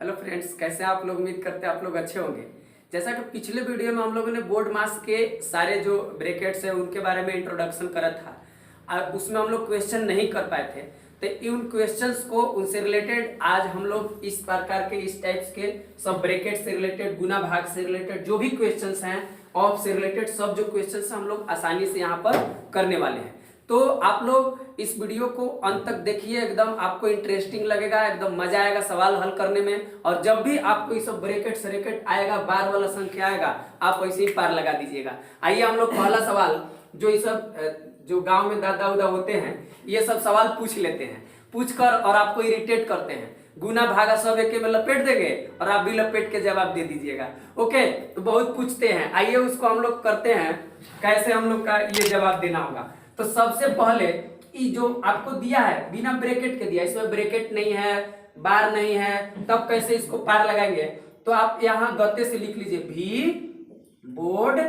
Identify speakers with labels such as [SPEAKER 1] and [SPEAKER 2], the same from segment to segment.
[SPEAKER 1] Hello friends, कैसे हैं आप लोग। उम्मीद करते हैं आप लोग अच्छे होंगे। जैसा कि पिछले वीडियो में हम लोगों ने बोर्ड मास के सारे जो ब्रैकेट्स है उनके बारे में इंट्रोडक्शन करा था। उसमें हम लोग क्वेश्चन नहीं कर पाए थे, तो उन क्वेश्चंस को उनसे रिलेटेड आज हम लोग इस प्रकार के इस टाइप्स के सब ब्रैकेट से रिलेटेड, गुना भाग से रिलेटेड जो भी क्वेश्चंस हैं, ऑफ से रिलेटेड सब जो क्वेश्चंस हम लोग आसानी से यहाँ पर करने वाले हैं। तो आप लोग इस वीडियो को अंत तक देखिए, एकदम आपको इंटरेस्टिंग लगेगा, एकदम मजा आएगा सवाल हल करने में। और जब भी आपको ये सब ब्रैकेट सरेकेट आएगा, बार वाला संख्या आएगा, आप वैसे ही पार लगा दीजिएगा। आइए हम लोग पहला सवाल जो ये सब जो गांव में दादा उदा होते हैं ये सब सवाल पूछ लेते हैं, पूछ कर और आपको इरिटेट करते हैं। गुना भागा सब एक में लपेट देंगे और आप भी लपेट के जवाब दे दीजिएगा। ओके, तो बहुत पूछते हैं, आइए उसको हम लोग करते हैं कैसे हम लोग का ये जवाब देना होगा। तो सबसे पहले ये जो आपको दिया है बिना ब्रैकेट के दिया, इसमें ब्रैकेट नहीं है, बार नहीं है, तब कैसे इसको पार लगाएंगे। तो आप यहाँ गत्ते से लिख लीजिए भी बोर्ड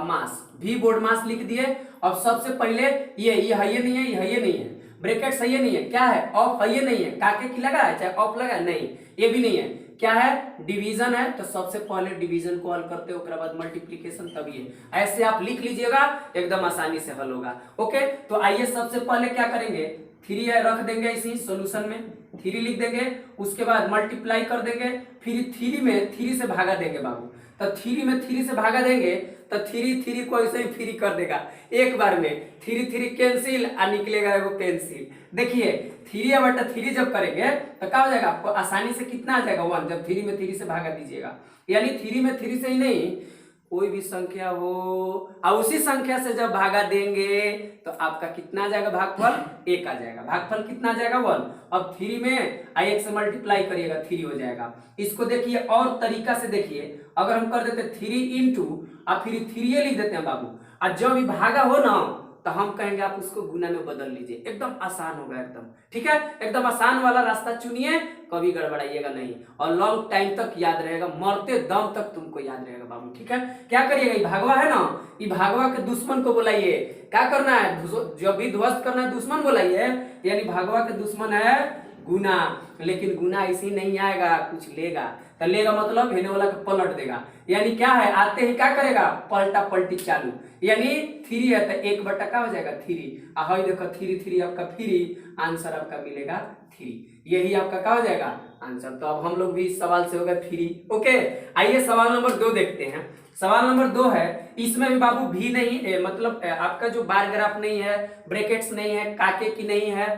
[SPEAKER 1] मास, भी बोर्ड मास लिख दिए। अब सबसे पहले ये है, ये नहीं है, ये है, ये नहीं है, ब्रैकेट सही है नहीं है, क्या है ऑफ है, ये नहीं है, काके की लगा है चाहे ऑफ लगा है, नहीं ये भी नहीं है, क्या है डिवीजन है। तो सबसे पहले डिवीजन को हल करते हो, उसके बाद मल्टीप्लिकेशन, तब ये ऐसे आप लिख लीजिएगा, एकदम आसानी से हल होगा। ओके, तो आइए सबसे पहले क्या करेंगे, 3 रख देंगे इसी सॉल्यूशन में, 3 लिख देंगे, उसके बाद मल्टीप्लाई कर देंगे, फिर 3 में 3 से भागा देंगे बाबू। तो 3 में 3 से भागा देंगे तो 3 को ऐसे ही फ्री कर देगा एक बार में, 3 कैंसिल और निकलेगा एगो पेंसिल। देखिए 3/3 जब करेंगे तो क्या हो जाएगा, आपको आसानी से कितना आ जाएगा 1, जब 3 में 3 से भागा दीजिएगा। यानी 3 में 3 से ही नहीं, कोई भी संख्या हो और उसी संख्या से जब भागा देंगे तो आपका कितना आ जाएगा, भागफल 1 आ जाएगा। भागफल कितना आ जाएगा 1। अब 3 में 1 से मल्टीप्लाई करिएगा, 3 हो जाएगा। इसको देखिए और तरीका से देखिए, अगर हम कर देते 3 इंटू और फिर 3 लिख देते हैं बाबू, और जब भी भागा हो ना तो हम कहेंगे आप उसको गुना में बदल लीजिए, एकदम आसान होगा एकदम। ठीक है, एकदम आसान वाला रास्ता चुनिए, कभी गड़बड़ाइएगा नहीं और लॉन्ग टाइम तक याद रहेगा, मरते दम तक तुमको याद रहेगा बाबू। ठीक है, क्या करिएगा, ये भागवा है ना, ये भागवा के दुश्मन को बुलाइए। क्या करना है, जब भी ध्वस्त करना है दुश्मन बुलाइए, यानी भागवा के दुश्मन है गुना। लेकिन गुना ऐसे नहीं आएगा, कुछ लेगा। तो लेगा मतलब हेने वाला को पलट देगा, यानी क्या है, आते ही क्या करेगा, पलटा पलटी चालू। यानी 3 है तो 1 का हो जाएगा 3, और देखो 3 आपका फ्री, आंसर आपका मिलेगा 3। यही आपका क्या हो जाएगा आंसर। तो अब हम लोग भी इस सवाल से हो गए फ्री। ओके, आइए सवाल नंबर 2 देखते हैं। सवाल नंबर 2 है, इसमें भी बाबू भी नहीं मतलब आपका जो बार ग्राफ नहीं है, ब्रैकेट्स नहीं है, काके की नहीं है,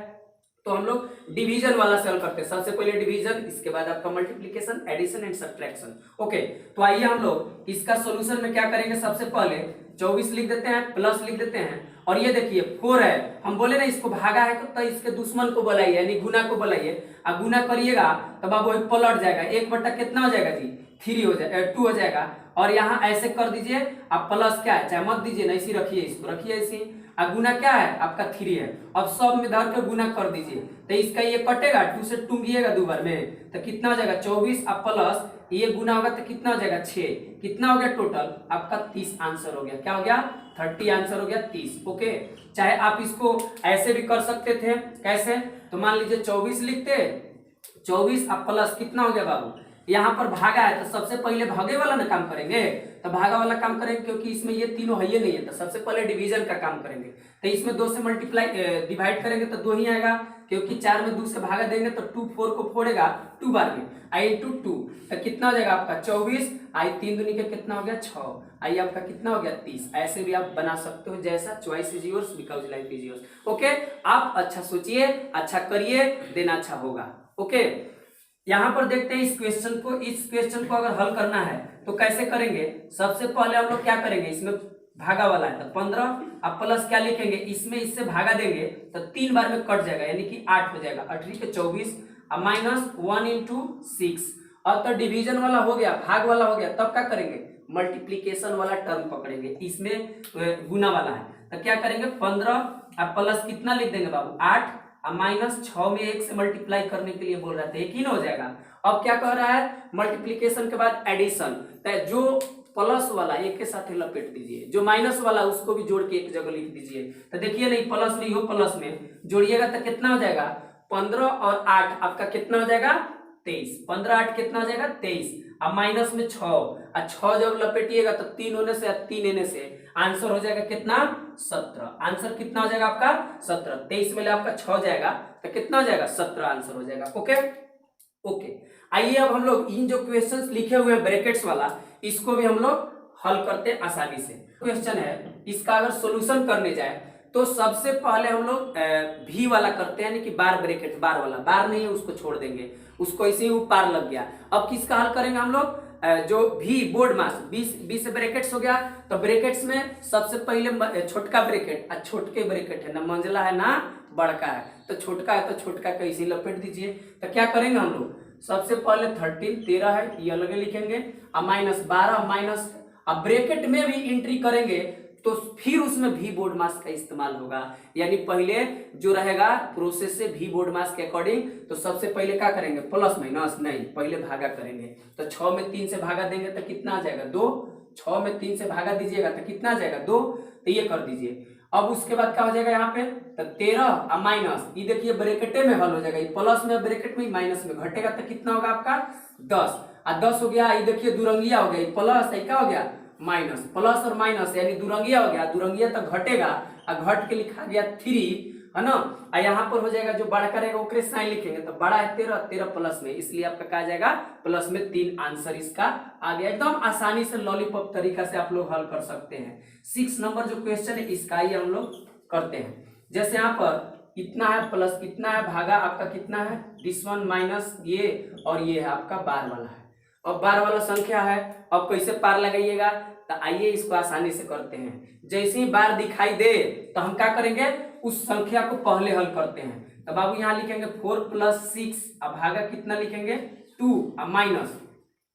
[SPEAKER 1] तो हम लोग डिवीजन वाला सॉल्व करते हैं। सबसे पहले डिवीजन, इसके बाद आपका multiplication, addition and subtraction. Okay, तो आइए हम लोग इसका सॉल्यूशन में क्या करेंगे, सबसे पहले 24 लिख देते हैं, प्लस लिख देते हैं, और ये देखिए 4 है, हम बोले ना इसको भागा है तो इसके दुश्मन को बुलाइए, यानी गुना को बुलाइए। अब गुना करिएगा तो बाबू पलट जाएगा, 1 कितना हो जाएगा जी, 3 हो जाएगा, 2 हो जाएगा। और यहाँ ऐसे कर दीजिए, अब प्लस क्या है, चाहे मत दीजिए ना, इसी रखिए, इसको रखिए ऐसे। अब गुना क्या है आपका 3 है, अब सब में धर के गुना कर दीजिए, तो इसका ये कटेगा, 2 से टूंगिएगा 2 बार में, तो कितना हो जाएगा 24, अब प्लस ये गुना होगा तो कितना हो जाएगा 6, कितना हो गया टोटल आपका 30 आंसर हो गया। क्या हो गया 30 आंसर हो गया 30। ओके, चाहे आप इसको ऐसे भी कर सकते थे, कैसे, तो मान लीजिए 24 लिखते, 24 अब प्लस कितना हो गया बाबू, यहाँ पर भागा है तो सबसे पहले भागे वाला ना काम करेंगे, तो भागा वाला काम करेंगे, क्योंकि इसमें ये तीनों है ये नहीं है, तो सबसे पहले डिवीजन का काम करेंगे। तो इसमें 2 से मल्टीप्लाई डिवाइड करेंगे तो 2 ही आएगा, क्योंकि 4 में 2 से भागा देंगे तो 2 4 को फोड़ेगा 2 बार में, आई इंटू 2, तो कितना हो जाएगा आपका 24, आई 3 दूनी के कितना हो गया 6, आई आपका कितना हो गया 30। ऐसे भी आप बना सकते हो, जैसा choice is yours, because life is yours. Okay, आप अच्छा सोचिए, अच्छा करिए, देना अच्छा होगा। ओके, यहाँ पर देखते हैं इस क्वेश्चन को अगर हल करना है तो कैसे करेंगे। सबसे पहले हम लोग क्या करेंगे, इसमें भागा वाला है तो 15, अब प्लस क्या लिखेंगे, इसमें इससे भागा देंगे तो 3 बार में कट जाएगा, यानी कि 8 हो जाएगा, 8 के 24, अब माइनस 1 इंटू 6। अब तो डिवीजन वाला हो गया, भाग वाला हो गया, तब क्या करेंगे, मल्टीप्लीकेशन वाला टर्म पकड़ेंगे, इसमें गुना वाला है, तो क्या करेंगे 15, अब प्लस कितना लिख देंगे बाबू 8, अब माइनस 6 में 1 से मल्टीप्लाई करने के लिए बोल रहा था, 1 ही ना हो जाएगा। अब क्या कह रहा है, मल्टीप्लिकेशन के बाद एडिशन, जो प्लस वाला एक के साथ ही लपेट दीजिए, जो माइनस वाला उसको भी जोड़ के एक जगह लिख दीजिए। तो देखिए नहीं प्लस नहीं हो, प्लस में जोड़िएगा तो कितना हो जाएगा 15 और 8 आपका कितना हो जाएगा 23, 15 8 कितना हो जाएगा 23। अब माइनस में 6 और 6 जब लपेटिएगा तो 3 होने से 3 लेने से आंसर हो जाएगा कितना 17। आंसर कितना हो जाएगा आपका 17। 23 में आपका 6 जाएगा तो कितना हो जाएगा 17 आंसर हो जाएगा। ओके ओके, आइए अब हम लोग इन जो क्वेश्चंस लिखे हुए हैं ब्रैकेट्स वाला, इसको भी हम लोग हल करते हैं आसानी से। क्वेश्चन है, इसका अगर सॉल्यूशन करने जाए तो सबसे पहले हम लोग भी वाला करते हैं, यानी कि बार ब्रैकेट, बार वाला, बार नहीं है उसको छोड़ देंगे, उसको ऐसे ही वो पार लग गया। अब किसका हल करेंगे हम लोग, जो भी बोर्ड मास 20 ब्रैकेट्स हो गया, तो ब्रैकेट्स में सबसे पहले छोटका ब्रैकेट, छोटके ब्रैकेट है ना, मंझला है ना बड़का है, तो छोटका है तो छोटका कैसे लपेट दीजिए। तो क्या करेंगे हम लोग, सबसे पहले 13 13 है ये अलग लिखेंगे, अब माइनस 12 माइनस, अब ब्रैकेट में भी एंट्री करेंगे तो फिर उसमें भी बोर्ड मास का इस्तेमाल होगा, यानी पहले जो रहेगा प्रोसेस से भी बोर्ड मास के अकॉर्डिंग, तो सबसे पहले क्या करेंगे प्लस माइनस नहीं, पहले भागा करेंगे। तो 6 में 3 से भागा देंगे तो कितना आ जाएगा 2, 6 में 3 से भागा दीजिएगा तो कितना आ जाएगा 2, तो ये कर दीजिए। अब उसके बाद क्या हो जाएगा यहाँ पे, तो 13 और माइनस, ये देखिए ब्रैकेटे में हल हो जाएगा, ये प्लस में ब्रैकेट में माइनस में घटेगा तो कितना होगा आपका 10, और 10 हो गया, ये देखिए दुरंगिया हो गया, प्लस है क्या हो गया माइनस, प्लस और माइनस यानी दुरंगिया हो गया, दुरंगिया तो घटेगा और घट के लिखा गया 3 है ना, और यहाँ पर हो जाएगा जो बड़ा करेगा ओकरे साइन लिखेंगे, तो बड़ा है 13, 13 प्लस में, इसलिए आपका कहा जाएगा प्लस में 3 आंसर इसका आ गया। एकदम आसानी से लॉलीपॉप तरीका से आप लोग हल कर सकते हैं। 6 नंबर जो क्वेश्चन है इसका ही हम लोग करते हैं। जैसे यहाँ पर इतना है प्लस इतना है, भागा आपका कितना है दिस वन माइनस ये, और ये है आपका बार वाला है। अब बार वाला संख्या है, अब कैसे पार लगाइएगा, तो आइए इसको आसानी से करते हैं। जैसे ही बार दिखाई दे तो हम क्या करेंगे, उस संख्या को पहले हल करते हैं। तो बाबू यहाँ लिखेंगे 4 + 6, अब भागा कितना लिखेंगे 2, अब माइनस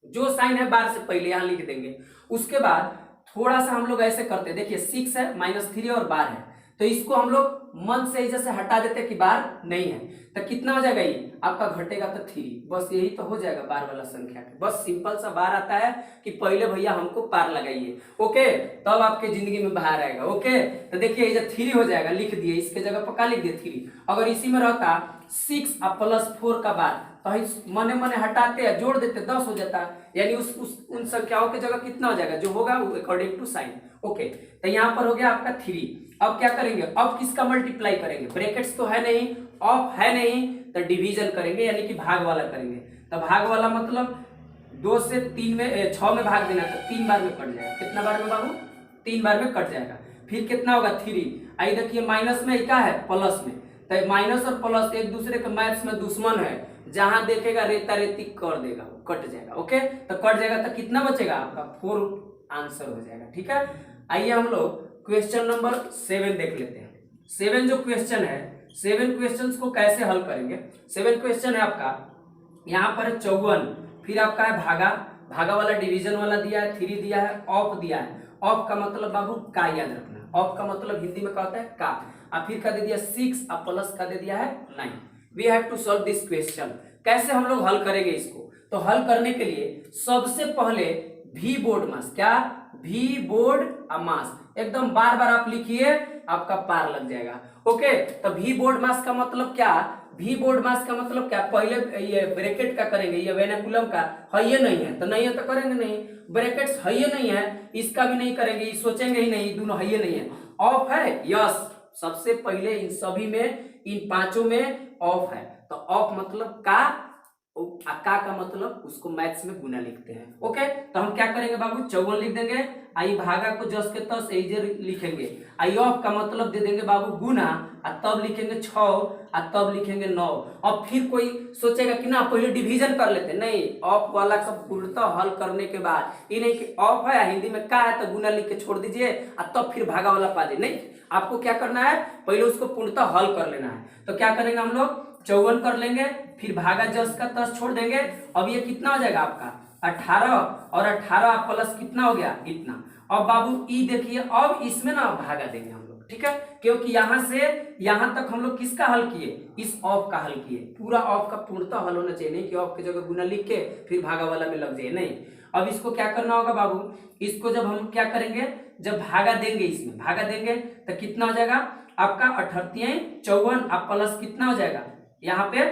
[SPEAKER 1] जो साइन है बार से पहले यहाँ लिख देंगे। उसके बाद थोड़ा सा हम लोग ऐसे करते हैं, देखिए 6 है -3 और बार है, तो इसको हम लोग मन से जैसे हटा देते कि बार नहीं है, तो कितना हो जाएगा ये आपका घटेगा तो 3, बस यही तो हो जाएगा बार वाला संख्या का। बस सिंपल सा बार आता है कि पहले भैया हमको पार लगाइए, ओके, तब आपके जिंदगी में बाहर आएगा। ओके, तो देखिए ये 3 हो जाएगा, लिख दिए, इसके जगह पर क्या लिख दिए 3। अगर इसी में रहता 6 और +4 का बार, तो मने मने हटाते हैं जोड़ देते 10 हो जाता, यानी उन संख्याओं की जगह कितना हो जाएगा जो होगा अकॉर्डिंग टू साइन। ओके, तो यहाँ पर हो गया आपका 3। अब क्या करेंगे, अब किसका मल्टीप्लाई करेंगे, ब्रैकेट्स तो है नहीं, ऑफ है नहीं, तो डिवीजन करेंगे यानी कि भाग वाला करेंगे। तो भाग वाला मतलब 2 से 3 में 6 में भाग देना, तो 3 बार में कट जाएगा। कितना बार में बाबू 3 बार में कट जाएगा। फिर कितना होगा 3, आई देखिए माइनस में क्या है प्लस में, तो माइनस और प्लस एक दूसरे के मैथ्स में दुश्मन है, जहां देखेगा रेता रेती कर देगा, कट जाएगा। ओके, तो कट जाएगा तो कितना बचेगा आपका 4 आंसर हो जाएगा। ठीक है, आइए हम लोग क्वेश्चन नंबर 7 देख लेते हैं। 7 जो क्वेश्चन है, 7 क्वेश्चंस को कैसे हल करेंगे। 7 क्वेश्चन है आपका, यहाँ पर 54, फिर आपका है भागा, भागा वाला डिवीजन वाला दिया है, 3 दिया है, ऑफ दिया है। ऑफ का मतलब बाबू का याद रखना, ऑफ का मतलब हिंदी में क्या होता है का, और फिर का दे दिया 6 और प्लस का दे दिया है 9। We have to solve this question. कैसे हम लोग हल करेंगे इसको, तो हल करने के लिए सबसे पहले भी बोर्ड मास, क्या भी बोर्ड मास, एकदम बार बार आप लिखिए, आपका पार लग जाएगा। ओके, तो भी बोर्ड मास का मतलब क्या, भी बोर्ड मास का मतलब क्या, पहले ये ब्रैकेट का करेंगे, ये वेनेकुलम का है ये नहीं है, तो नहीं है तो करेंगे नहीं, ब्रैकेट्स है ये नहीं है, इसका भी नहीं करेंगे, ये सोचेंगे ही नहीं, दोनों है ये नहीं है। ऑफ है, यस, सबसे पहले इन सभी में, इन पांचों में ऑफ है, तो ऑफ मतलब का मतलब उसको मैथ्स में गुना लिखते हैं। ओके, तो हम क्या करेंगे बाबू 54 लिख देंगे, आई भागा को जस के तस एजे लिखेंगे, आई ऑफ का मतलब दे देंगे बाबू गुना, और तब लिखेंगे 6 और तब लिखेंगे 9। और फिर कोई सोचेगा कि ना पहले डिवीजन कर लेते, नहीं, ऑफ वाला का पूर्णतः हल करने के बाद, ये नहीं कि ऑफ है हिंदी में का है तो गुना लिख के छोड़ दीजिए और तब फिर भागा वाला पा दे, नहीं, आपको क्या करना है पहले उसको पूर्णतः हल कर लेना है। तो क्या करेंगे हम लोग 54 कर लेंगे, फिर भागा जस का तस छोड़ देंगे। अब ये कितना हो जाएगा आपका 18, और 18 प्लस कितना हो गया इतना। अब बाबू ई देखिए, अब इसमें ना भागा देंगे हम लोग, ठीक है, क्योंकि यहां से यहां तक हम लोग किसका हल किए, इस ऑफ का हल किए, पूरा ऑफ का पूर्णतः हल होना चाहिए, नहीं कि ऑफ की जगह गुना लिख के फिर भागा वाला में लग जाए, नहीं। अब इसको क्या करना होगा बाबू, इसको जब हम क्या करेंगे, जब भागा देंगे, इसमें भागा देंगे तो कितना हो जाएगा आपका 38 54 प्लस कितना हो जाएगा यहाँ पे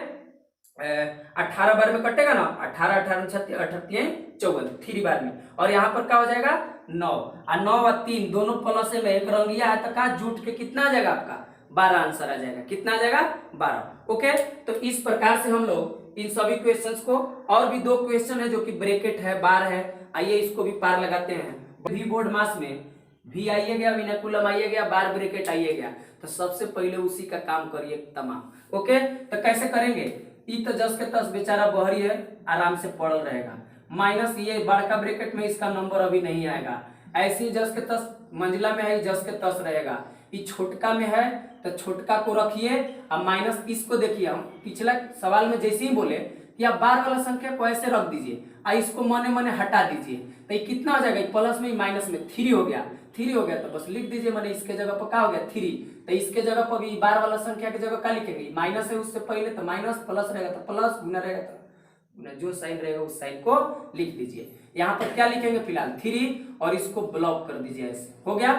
[SPEAKER 1] 18 बार में कटेगा ना, 18 18 38 54 3 बार में, और यहाँ पर क्या हो जाएगा 9, और 9 और 3 दोनों प्लस में एक रंगिया है तो क्या जुट के कितना आ जाएगा आपका 12 आंसर आ जाएगा। कितना आ जाएगा 12। ओके, तो इस प्रकार से हम लोग इन सभी क्वेश्चंस को, और भी 2 क्वेश्चन है जो कि ब्रैकेट है, बार है, आइए इसको भी पार लगाते हैं। भी बोर्ड मास में भी आइए गया, विनकुलम आइए गया, बार ब्रैकेट आइए गया, तो सबसे पहले उसी का काम करिए तमाम। ओके, तो कैसे करेंगे, ई तो जस के तस बेचारा बहरी है, आराम से पड़ल रहेगा, माइनस ये बड़का ब्रैकेट में इसका नंबर अभी नहीं आएगा, ऐसे ही जस के तस मंजिला में है जस के तस रहेगा, ये छोटका में है तो छोटका को रखिए, अब माइनस इसको देखिए, हम पिछला सवाल में जैसे ही बोले कि आप बार वाला संख्या को ऐसे रख दीजिए और इसको मने मने हटा दीजिए, तो ये कितना हो जाएगा, प्लस में माइनस में 3 हो गया, 3 हो गया तो बस लिख दीजिए, मैंने इसके जगह पर क्या हो गया 3, तो इसके जगह पर भी बार वाला संख्या की जगह क्या लिखेंगे, माइनस है उससे पहले तो माइनस, प्लस रहेगा तो प्लस, गुना रहेगा तो जो साइन रहेगा उस साइन को लिख दीजिए। यहाँ पर क्या लिखेंगे फिलहाल 3, और इसको ब्लॉक कर दीजिए, ऐसे हो गया।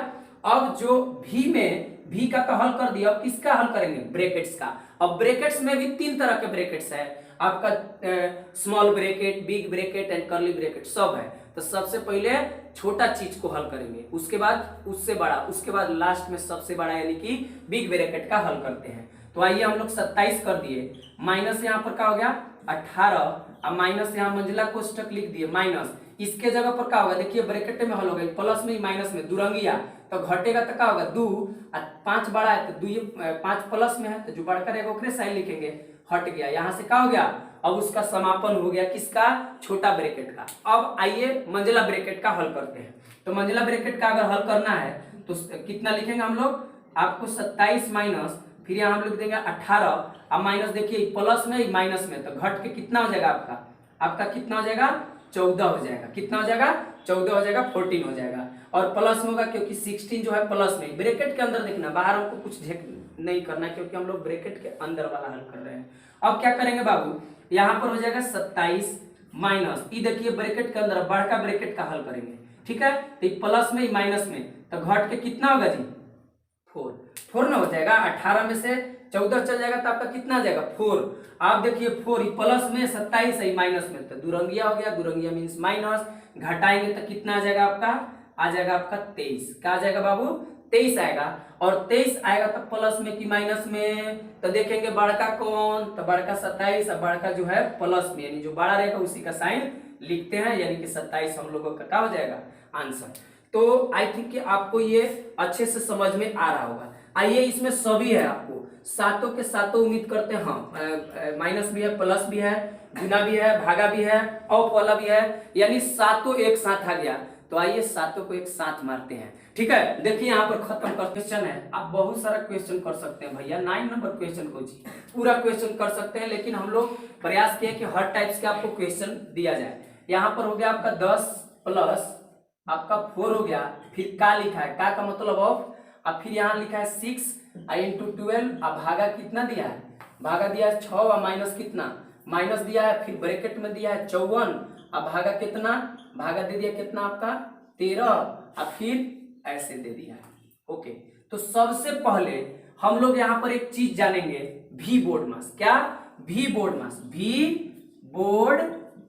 [SPEAKER 1] अब जो भी में भी का तो हल कर दिया, अब किसका हल करेंगे, ब्रैकेट्स का। अब ब्रैकेट्स में भी 3 तरह के ब्रैकेट्स है आपका, small bracket, big bracket and curly bracket सब है। तो सबसे पहले छोटा चीज को हल करेंगे, उसके बाद उससे बड़ा, उसके बाद लास्ट में सबसे बड़ा यानी कि बिग ब्रैकेट का हल करते हैं। तो आइए हम लोग 27 कर दिए, माइनस यहाँ पर क्या हो गया 18, अब माइनस यहाँ मंजिला कोष्टक लिख दिए माइनस, इसके जगह पर क्या होगा देखिए ब्रैकेट में हल हो गया, प्लस में माइनस में दुरंगिया तो घटेगा तो क्या होगा 2, और 5 बड़ा है तो 2, 5 प्लस में है तो जो बड़का रहेगा ओकरे साइन लिखेंगे, हट गया, यहाँ से क्या हो गया, अब उसका समापन हो गया किसका, छोटा ब्रैकेट का। अब आइए मंजिला ब्रैकेट का हल करते हैं। तो मंजिला ब्रैकेट का अगर हल करना है तो कितना लिखेंगे हम लोग, आपको 27 माइनस, फिर यहाँ हम लोग देंगे 18, अब माइनस देखिए प्लस में माइनस में तो घट के कितना हो जाएगा आपका कितना हो जाएगा 14 हो जाएगा, कितना हो जाएगा 14 हो जाएगा, 14 हो जाएगा, और प्लस में होगा क्योंकि 16 जो है प्लस में, ब्रैकेट के अंदर देखना, बाहर हमको कुछ नहीं करना क्योंकि हम लोग ब्रैकेट के अंदर वाला हल कर रहे हैं। अब क्या करेंगे बाबू, यहाँ पर हो जाएगा 27 माइनस, ये देखिए ब्रैकेट के अंदर बड़का ब्रैकेट का हल करेंगे, ठीक है, तो प्लस में माइनस में तो घट के कितना होगा जी 4 ना हो जाएगा, 18 में से 14 चल जाएगा तो आपका कितना आ जाएगा 4। आप देखिए 4 प्लस में 27 है माइनस में तो दुरंगिया हो गया, दुरंगिया मीन्स माइनस, घटाएंगे तो कितना आ जाएगा आ जाएगा आपका 23, क्या आ जाएगा बाबू 23 आएगा, और 23 आएगा तो प्लस में कि माइनस में, तो देखेंगे बड़का कौन, तो बड़का 27, और बड़का जो है प्लस में, यानी जो बड़ा रहेगा उसी का साइन लिखते हैं, यानी कि 27 हम लोगों का क्या हो जाएगा आंसर। तो आई थिंक कि आपको ये अच्छे से समझ में आ रहा होगा। आइए इसमें सभी है, आपको सातों के सातों उम्मीद करते हैं, हाँ माइनस भी है, प्लस भी है, गुना भी है, भागा भी है, ऑफ वाला भी है, यानी सातों एक साथ आ गया। तो आइए सातों को एक साथ मारते हैं, ठीक है। देखिए यहाँ पर खत्म कर क्वेश्चन है, आप बहुत सारा क्वेश्चन कर सकते हैं भैया, 9 नंबर क्वेश्चन को जी पूरा क्वेश्चन कर सकते हैं, लेकिन हम लोग प्रयास किए कि हर टाइप्स के आपको क्वेश्चन दिया जाए। यहाँ पर हो गया आपका 10 प्लस आपका 4 हो गया, फिर का लिखा है, का मतलब ऑफ, अब फिर यहाँ लिखा है 6 इंटू 12, अब भागा कितना दिया है, भागा दिया है 6, और माइनस कितना माइनस दिया है, फिर ब्रैकेट में दिया है 54, अब भागा कितना, भागा दे दिया कितना आपका 13, अब फिर ऐसे दे दिया है। ओके, तो सबसे पहले हम लोग यहाँ पर एक चीज जानेंगे, भी बोर्ड मास, क्या भी बोर्ड मास, भी बोर्ड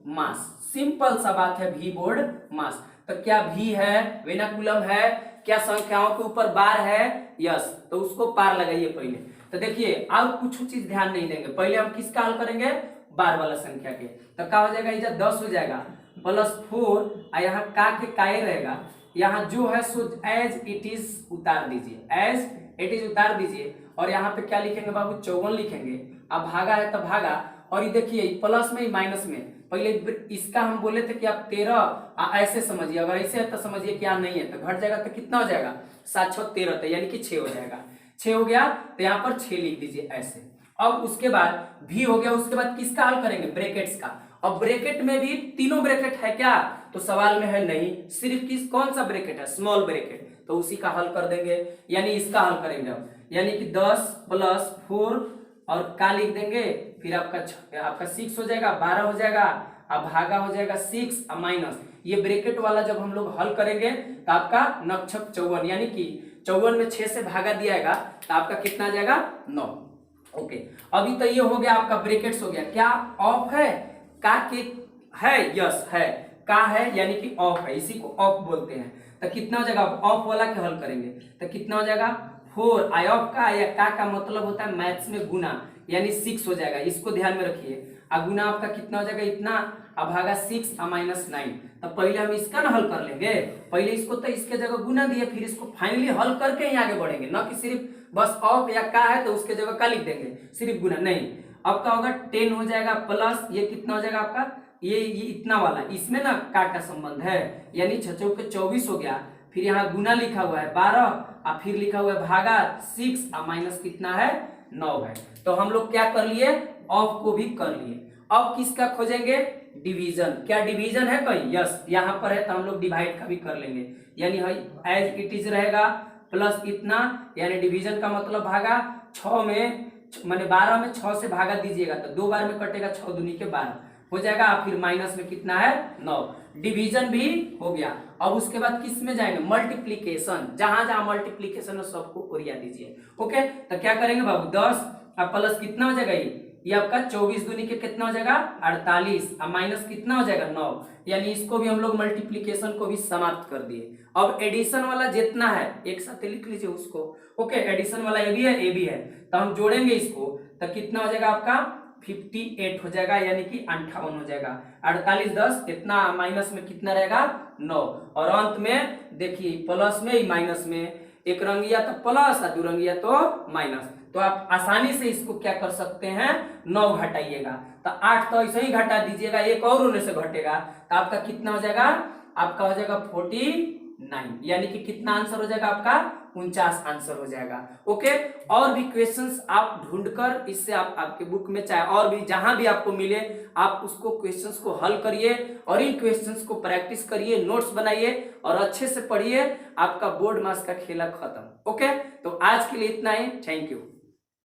[SPEAKER 1] मास, सिंपल सा बात है, भी बोर्ड मास। तो क्या भी है, वेनाकुलम है, क्या संख्याओं के ऊपर बार है, यस, तो उसको पार लगाइए पहले। तो देखिए अब कुछ चीज ध्यान नहीं देंगे, पहले हम किसका हल करेंगे, बार वाला संख्या के। तो क्या हो जाएगा, इधर 10 हो जाएगा प्लस 4, और यहाँ का के काये रहेगा, यहाँ जो है सो एज इट इज उतार दीजिए, एज इट इज उतार दीजिए, और यहाँ पे क्या लिखेंगे बाबू 54 लिखेंगे, अब भागा है तो भागा, और ये देखिए प्लस में माइनस में, पहले इसका हम बोले थे कि आप 13 ऐसे समझिए, अगर ऐसे है तो समझिए कि यहाँ नहीं है, तो घट जाएगा तो कितना हो जाएगा 7 6 13, तो यानी कि 6 हो जाएगा, 6 हो गया, तो यहाँ पर 6 लिख दीजिए ऐसे। अब उसके बाद भी हो गया, उसके बाद किसका हल करेंगे, ब्रैकेट्स का। अब ब्रैकेट में भी तीनों ब्रैकेट है क्या, तो सवाल में है नहीं, सिर्फ कौन सा ब्रैकेट है, स्मॉल ब्रैकेट, तो उसी का हल कर देंगे, यानी इसका हल करेंगे अब, यानी कि 10 प्लस 4 और का लिख देंगे, फिर आपका 6 हो जाएगा, 12 हो जाएगा, अब भागा हो जाएगा 6 और माइनस, ये ब्रैकेट वाला जब हम लोग हल करेंगे तो आपका नक्षक 54, यानी कि 54 में 6 से भागा दिया जाएगा तो आपका कितना आ जाएगा 9। ओके, अभी तो ये हो गया आपका ब्रैकेट्स हो गया। क्या ऑफ है? का के है, यस है, का है यानी कि ऑफ है, इसी को ऑफ बोलते हैं। तो कितना हो जाएगा, ऑफ वाला के हल करेंगे तो कितना हो जाएगा 4 आई ऑफ का, या का मतलब होता है मैथ्स में गुना, यानी 6 हो जाएगा, इसको ध्यान में रखिए। गुना आपका कितना हो जाएगा, इतना भागा 6 -9। तो पहले हम इसका ना हल कर लेंगे, पहले इसको तो इसके जगह गुना दिए, फिर इसको फाइनली हल करके ही आगे बढ़ेंगे, ना कि सिर्फ बस ऑफ या का है तो उसके जगह का लिख देंगे, सिर्फ गुना नहीं। अब क्या होगा 10 हो जाएगा प्लस ये कितना हो जाएगा आपका, ये इतना वाला, इसमें ना का संबंध है, यानी 6 चौके 24 हो गया। फिर यहाँ गुना लिखा हुआ है 12 और फिर लिखा हुआ है भागा 6 और माइनस कितना है 9 है। तो हम लोग क्या कर लिए, ऑफ को भी कर लिए। अब किसका खोजेंगे, डिवीजन। क्या डिवीजन है कहीं, यस यहाँ पर है, तो हम लोग डिवाइड का भी कर लेंगे, यानी एज इट इज रहेगा प्लस इतना, यानी डिवीजन का मतलब भागा 6 में माने 12 में 6 से भागा दीजिएगा तो 2 बार में कटेगा, 6 दूनी के 12 हो जाएगा, फिर माइनस में कितना है 9। डिवीजन भी हो गया। अब उसके बाद किस में जाएंगे, मल्टीप्लीकेशन, जहां जहां मल्टीप्लीकेशन है सबको ओरिया दीजिए। ओके, तो क्या करेंगे बाबू 10 अब प्लस कितना हो जाएगा, ये आपका 24 दूनी के कितना हो जाएगा 48 और माइनस कितना हो जाएगा 9, यानी इसको भी हम लोग मल्टीप्लीकेशन को भी समाप्त कर दिए। अब एडिशन वाला जितना है एक साथ लिख लीजिए उसको। ओके, एडिशन वाला ये भी है, ये भी है, तो हम जोड़ेंगे इसको तो कितना हो जाएगा आपका 58 हो जाएगा, यानी कि 58 हो जाएगा। 48 10 कितना माइनस में कितना रहेगा 9, और अंत में देखिए प्लस में माइनस में, एक रंगिया तो प्लस और 2 रंगिया तो माइनस। तो आप आसानी से इसको क्या कर सकते हैं, 9 घटाइएगा तो 8 तो ऐसे ही घटा दीजिएगा, एक और होने से घटेगा तो आपका कितना हो जाएगा, आपका हो जाएगा 49, यानी कि कितना आंसर हो जाएगा आपका 49 आंसर हो जाएगा। ओके, और भी क्वेश्चंस आप ढूंढकर इससे आप आपके बुक में चाहे और भी जहां भी आपको मिले आप उसको क्वेश्चंस को हल करिए और इन क्वेश्चंस को प्रैक्टिस करिए, नोट्स बनाइए और अच्छे से पढ़िए, आपका बोर्ड मास का खेला खत्म। ओके, तो आज के लिए इतना ही, थैंक यू।